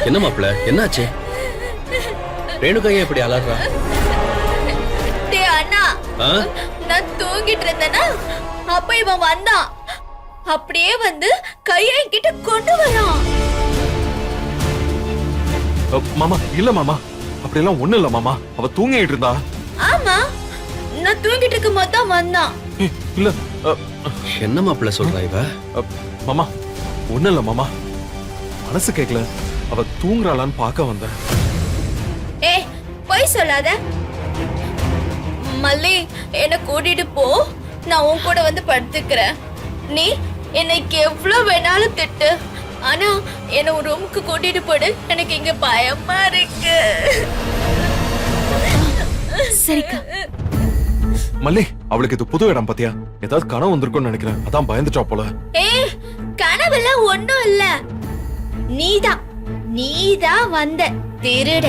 என்ன மாப்பிள்ள என்னாச்சு? ரேணுகா ஏன் இப்படி அலறா? டேய் அண்ணா, நான் தூங்கிட்டு இருந்தேனா, அப்ப இவன் வந்தான். அப்படியே வந்து கையை என்கிட்ட கொண்டு வரான். மாமா இல்ல மாமா, அப்படியெல்லாம் ஒண்ணு இல்ல மாமா, அவ தூங்கிட்டு இருந்தா. ஆமா, நான் தூங்கிட்டு இருக்கும் போது தான் வந்தான். இல்ல என்ன மாப்பிள்ள சொல்றா இவ? மாமா ஒண்ணு இல்ல மாமா, மனசு கேக்கல, அவ தூங்குறாளான்னு பார்க்க வந்தேன். ஏய் போய் சொல்லாத. மல்லி, என்ன கூட்டிட்டு போ, நான் உன் கூட வந்து படுத்துக்கிறேன். நீ எனக்கு எவ்வளவு வேணாலும் திட்டு, ஆனா என்ன ஒரு ரூமுக்கு கூட்டிட்டு போடு, எனக்கு இங்க பயமா இருக்கு. சரிக்கா. மல்லி, அவளுக்கு இது புது இடம் பாத்தியா, ஏதாவது கனவு வந்திருக்கும்னு நினைக்கிறேன், அதான் பயந்துட்டா போல. ஏய், கனவெல்லாம் ஒண்ணும் இல்ல, நீதான் வந்த திருட.